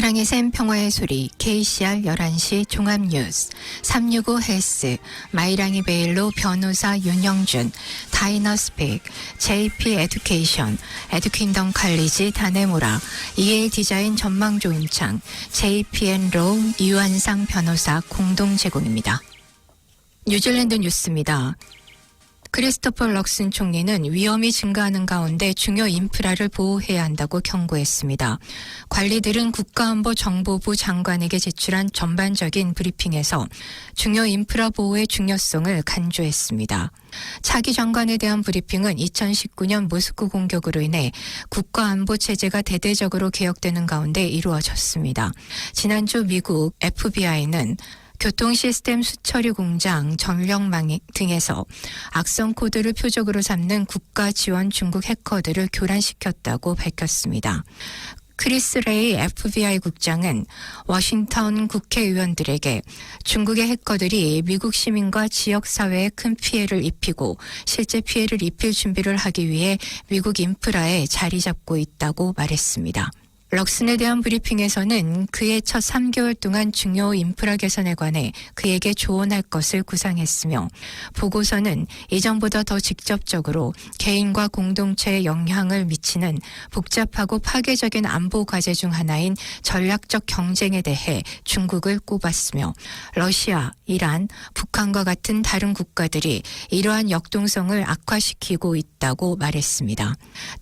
사랑의 샘 평화의 소리 KCR 11시 종합뉴스 365 헬스 마이랑이 베일로 변호사 윤영준 다이너스픽 JP 에듀케이션 에듀킹덤 칼리지 다네모라 EA 디자인 전망조임창 JPN 로우 유한상 변호사 공동 제공입니다. 뉴질랜드 뉴스입니다. 크리스토퍼 럭슨 총리는 위험이 증가하는 가운데 중요 인프라를 보호해야 한다고 경고했습니다. 관리들은 국가안보정보부 장관에게 제출한 전반적인 브리핑에서 중요 인프라 보호의 중요성을 간주했습니다. 차기 장관에 대한 브리핑은 2019년 모스크 공격으로 인해 국가안보 체제가 대대적으로 개혁되는 가운데 이루어졌습니다. 지난주 미국 FBI는 교통 시스템 수처리 공장, 전력망 등에서 악성 코드를 표적으로 삼는 국가 지원 중국 해커들을 교란시켰다고 밝혔습니다. 크리스 레이 FBI 국장은 워싱턴 국회의원들에게 중국의 해커들이 미국 시민과 지역사회에 큰 피해를 입히고 실제 피해를 입힐 준비를 하기 위해 미국 인프라에 자리 잡고 있다고 말했습니다. 럭슨에 대한 브리핑에서는 그의 첫 3개월 동안 중요 인프라 개선에 관해 그에게 조언할 것을 구상했으며 보고서는 이전보다 더 직접적으로 개인과 공동체에 영향을 미치는 복잡하고 파괴적인 안보 과제 중 하나인 전략적 경쟁에 대해 중국을 꼽았으며 러시아, 이란, 북한과 같은 다른 국가들이 이러한 역동성을 악화시키고 있다고 말했습니다.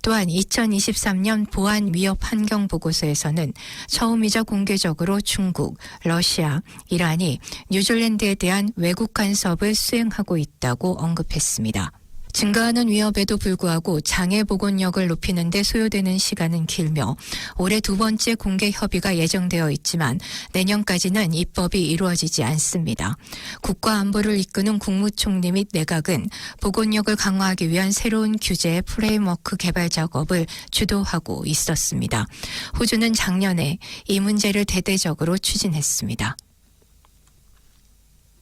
또한 2023년 보안 위협 환경 보고서에서는 처음이자 공개적으로 중국, 러시아, 이란이 뉴질랜드에 대한 외국 간섭을 수행하고 있다고 언급했습니다. 증가하는 위협에도 불구하고 장애 보건력을 높이는 데 소요되는 시간은 길며 올해 두 번째 공개 협의가 예정되어 있지만 내년까지는 입법이 이루어지지 않습니다. 국가안보를 이끄는 국무총리 및 내각은 보건력을 강화하기 위한 새로운 규제 프레임워크 개발 작업을 주도하고 있었습니다. 호주는 작년에 이 문제를 대대적으로 추진했습니다.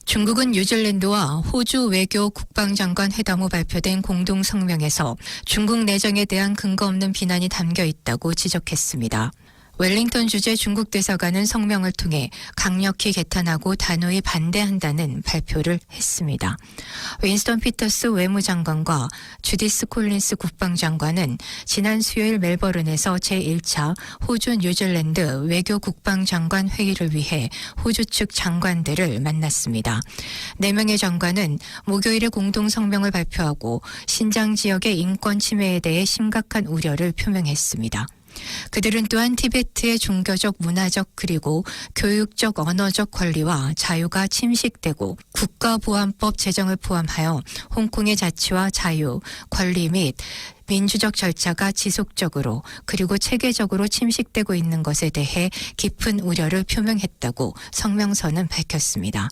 중국은 뉴질랜드와 호주 외교 국방장관 회담 후 발표된 공동 성명에서 중국 내정에 대한 근거 없는 비난이 담겨 있다고 지적했습니다. 웰링턴 주재 중국 대사관은 성명을 통해 강력히 개탄하고 단호히 반대한다는 발표를 했습니다. 윈스턴 피터스 외무장관과 주디스 콜린스 국방장관은 지난 수요일 멜버른에서 제1차 호주 뉴질랜드 외교 국방장관 회의를 위해 호주 측 장관들을 만났습니다. 4명의 장관은 목요일에 공동 성명을 발표하고 신장 지역의 인권 침해에 대해 심각한 우려를 표명했습니다. 그들은 또한 티베트의 종교적, 문화적 그리고 교육적, 언어적 권리와 자유가 침식되고 국가보안법 제정을 포함하여 홍콩의 자치와 자유, 권리 및 민주적 절차가 지속적으로 그리고 체계적으로 침식되고 있는 것에 대해 깊은 우려를 표명했다고 성명서는 밝혔습니다.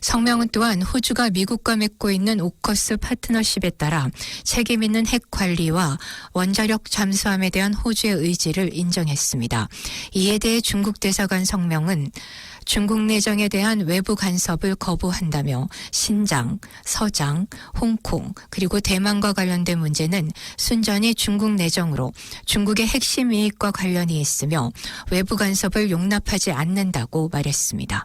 성명은 또한 호주가 미국과 맺고 있는 오커스 파트너십에 따라 책임 있는 핵 관리와 원자력 잠수함에 대한 호주의 의지를 인정했습니다. 이에 대해 중국 대사관 성명은 중국 내정에 대한 외부 간섭을 거부한다며 신장, 서장, 홍콩 그리고 대만과 관련된 문제는 순전히 중국 내정으로 중국의 핵심 이익과 관련이 있으며 외부 간섭을 용납하지 않는다고 말했습니다.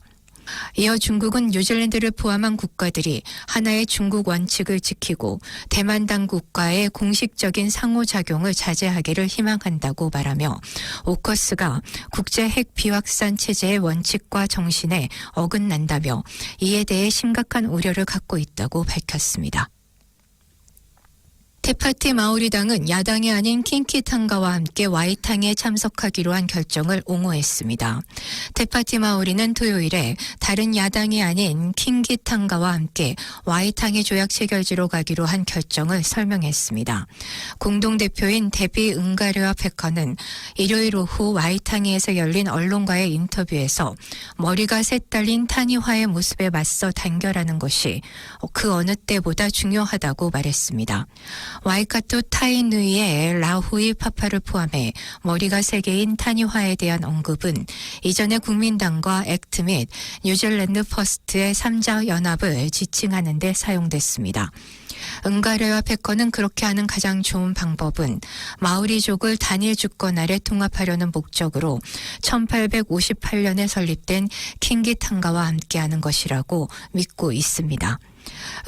이어 중국은 뉴질랜드를 포함한 국가들이 하나의 중국 원칙을 지키고 대만 당국과의 공식적인 상호작용을 자제하기를 희망한다고 말하며 오커스가 국제 핵 비확산 체제의 원칙과 정신에 어긋난다며 이에 대해 심각한 우려를 갖고 있다고 밝혔습니다. 테파티 마오리당은 야당이 아닌 킹키탄가와 함께 와이탕에 참석하기로 한 결정을 옹호했습니다. 테파티 마오리는 토요일에 다른 야당이 아닌 킹키탄가와 함께 와이탕의 조약 체결지로 가기로 한 결정을 설명했습니다. 공동대표인 데비 응가르와 페커는 일요일 오후 와이탕에서 열린 언론과의 인터뷰에서 머리가 셋 달린 타니화의 모습에 맞서 단결하는 것이 그 어느 때보다 중요하다고 말했습니다. 와이카토 타이누이의 라후이 파파를 포함해 머리가 3개인 타니화에 대한 언급은 이전에 국민당과 액트 및 뉴질랜드 퍼스트의 3자 연합을 지칭하는 데 사용됐습니다. 은가레와 패커는 그렇게 하는 가장 좋은 방법은 마오리족을 단일 주권 아래 통합하려는 목적으로 1858년에 설립된 킹기탄가와 함께하는 것이라고 믿고 있습니다.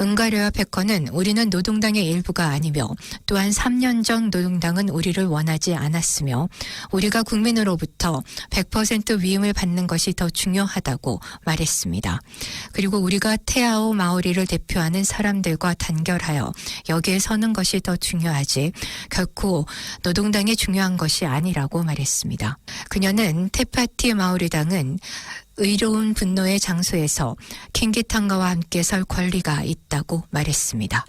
은가레와 패커는 우리는 노동당의 일부가 아니며 또한 3년 전 노동당은 우리를 원하지 않았으며 우리가 국민으로부터 100% 위임을 받는 것이 더 중요하다고 말했습니다. 그리고 우리가 테아오 마오리를 대표하는 사람들과 단결하여 여기에 서는 것이 더 중요하지 결코 노동당이 중요한 것이 아니라고 말했습니다. 그녀는 테파티 마오리당은 의로운 분노의 장소에서 킹기탄가와 함께 설 권리가 있다고 말했습니다.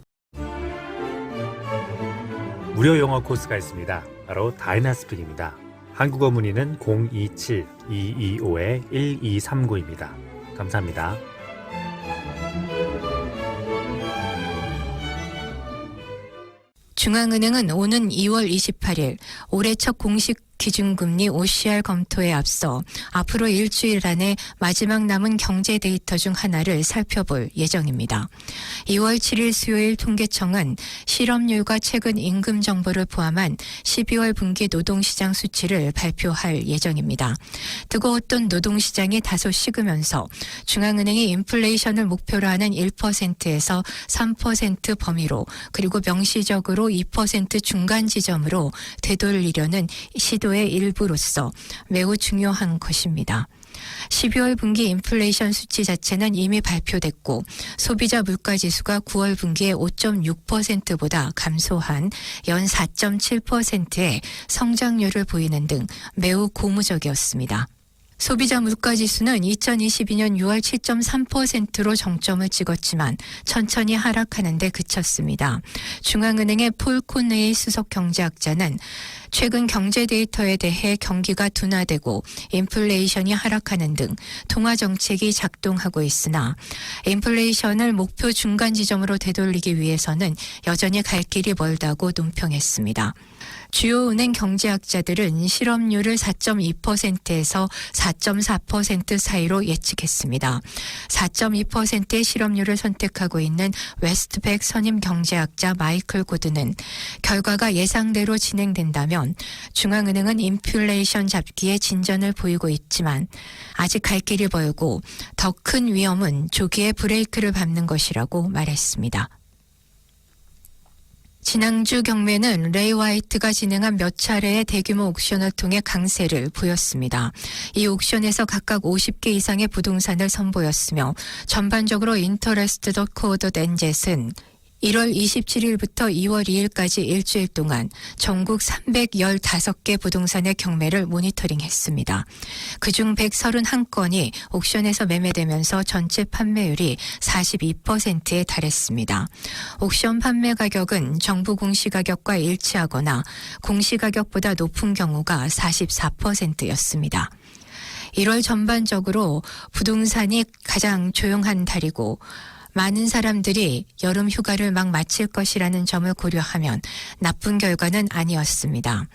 무료 영어 코스가 있습니다. 바로 다이나스픽입니다. 한국어 문의는 027-225-1239입니다. 감사합니다. 중앙은행은 오는 2월 28일 올해 첫 공식 기준금리 OCR 검토에 앞서 앞으로 일주일 안에 마지막 남은 경제 데이터 중 하나를 살펴볼 예정입니다. 2월 7일 수요일 통계청은 실업률과 최근 임금 정보를 포함한 12월 분기 노동시장 수치를 발표할 예정입니다. 뜨거웠던 노동시장이 다소 식으면서 중앙은행이 인플레이션을 목표로 하는 1%에서 3% 범위로 그리고 명시적으로 2% 중간 지점으로 되돌리려는 시도의 일부로서 매우 중요한 것입니다. 12월 분기 인플레이션 수치 자체는 이미 발표됐고 소비자 물가지수가 9월 분기에 5.6%보다 감소한 연 4.7%의 성장률을 보이는 등 매우 고무적이었습니다. 소비자 물가지수는 2022년 6월 7.3%로 정점을 찍었지만 천천히 하락하는 데 그쳤습니다. 중앙은행의 폴 코네이 수석 경제학자는 최근 경제 데이터에 대해 경기가 둔화되고 인플레이션이 하락하는 등 통화 정책이 작동하고 있으나 인플레이션을 목표 중간 지점으로 되돌리기 위해서는 여전히 갈 길이 멀다고 논평했습니다. 주요 은행 경제학자들은 실업률을 4.2%에서 4.4% 사이로 예측했습니다. 4.2%의 실업률을 선택하고 있는 웨스트백 선임 경제학자 마이클 고드는 결과가 예상대로 진행된다면 중앙은행은 인플레이션 잡기에 진전을 보이고 있지만 아직 갈 길이 멀고 더 큰 위험은 조기에 브레이크를 밟는 것이라고 말했습니다. 지난주 경매는 레이 화이트가 진행한 몇 차례의 대규모 옥션을 통해 강세를 보였습니다. 이 옥션에서 각각 50개 이상의 부동산을 선보였으며 전반적으로 interest.co.nz은 1월 27일부터 2월 2일까지 일주일 동안 전국 315개 부동산의 경매를 모니터링했습니다. 그중 131건이 옥션에서 매매되면서 전체 판매율이 42%에 달했습니다. 옥션 판매 가격은 정부 공시가격과 일치하거나 공시가격보다 높은 경우가 44%였습니다. 1월 전반적으로 부동산이 가장 조용한 달이고 많은 사람들이 여름 휴가를 막 마칠 것이라는 점을 고려하면 나쁜 결과는 아니었습니다.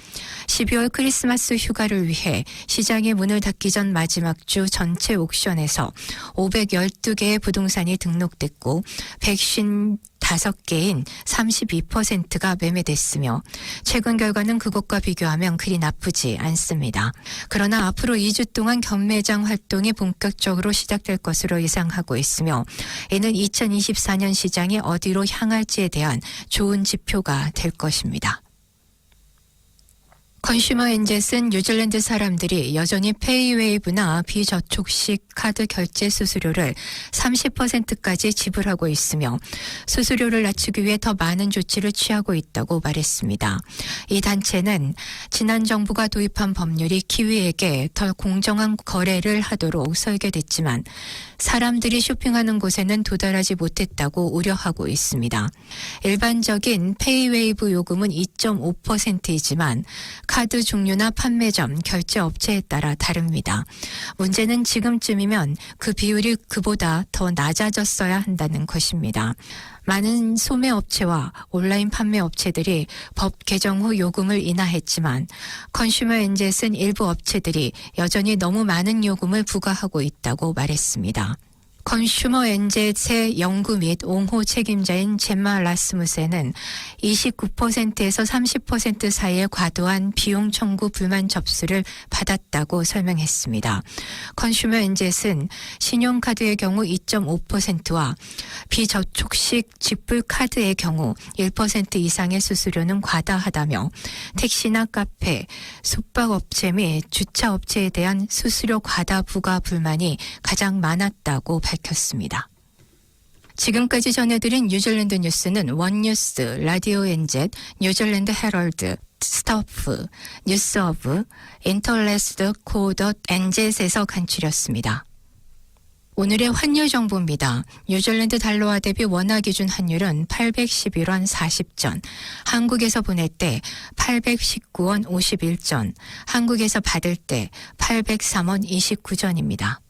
12월 크리스마스 휴가를 위해 시장의 문을 닫기 전 마지막 주 전체 옥션에서 512개의 부동산이 등록됐고 155개인 32%가 매매됐으며 최근 결과는 그것과 비교하면 그리 나쁘지 않습니다. 그러나 앞으로 2주 동안 경매장 활동이 본격적으로 시작될 것으로 예상하고 있으며 이는 2024년 시장이 어디로 향할지에 대한 좋은 지표가 될 것입니다. 컨슈머 엔젯은 뉴질랜드 사람들이 여전히 페이웨이브나 비저촉식 카드 결제 수수료를 30%까지 지불하고 있으며 수수료를 낮추기 위해 더 많은 조치를 취하고 있다고 말했습니다. 이 단체는 지난 정부가 도입한 법률이 키위에게 더 공정한 거래를 하도록 설계됐지만 사람들이 쇼핑하는 곳에는 도달하지 못했다고 우려하고 있습니다. 일반적인 페이웨이브 요금은 2.5%이지만 카드 종류나 판매점, 결제 업체에 따라 다릅니다. 문제는 지금쯤이면 그 비율이 그보다 더 낮아졌어야 한다는 것입니다. 많은 소매업체와 온라인 판매업체들이 법 개정 후 요금을 인하했지만 컨슈머 엔젯은 일부 업체들이 여전히 너무 많은 요금을 부과하고 있다고 말했습니다. 컨슈머 엔젯의 연구 및 옹호 책임자인 젬마 라스무센은 29%에서 30% 사이의 과도한 비용 청구 불만 접수를 받았다고 설명했습니다. 컨슈머 엔젯은 신용카드의 경우 2.5%와 비저촉식 지불 카드의 경우 1% 이상의 수수료는 과다하다며 택시나 카페, 숙박업체 및 주차업체에 대한 수수료 과다 부과 불만이 가장 많았다고 밝혔습니다. 지금까지 전해드린 뉴질랜드 뉴스는 원뉴스, 라디오 엔젯, 뉴질랜드 헤럴드, 스토프, 뉴스어브, 인터레스트 코더 엔젯에서 간추렸습니다. 오늘의 환율 정보입니다. 뉴질랜드 달러화 대비 원화 기준 환율은 811원 40전, 한국에서 보낼 때 819원 51전, 한국에서 받을 때 803원 29전입니다.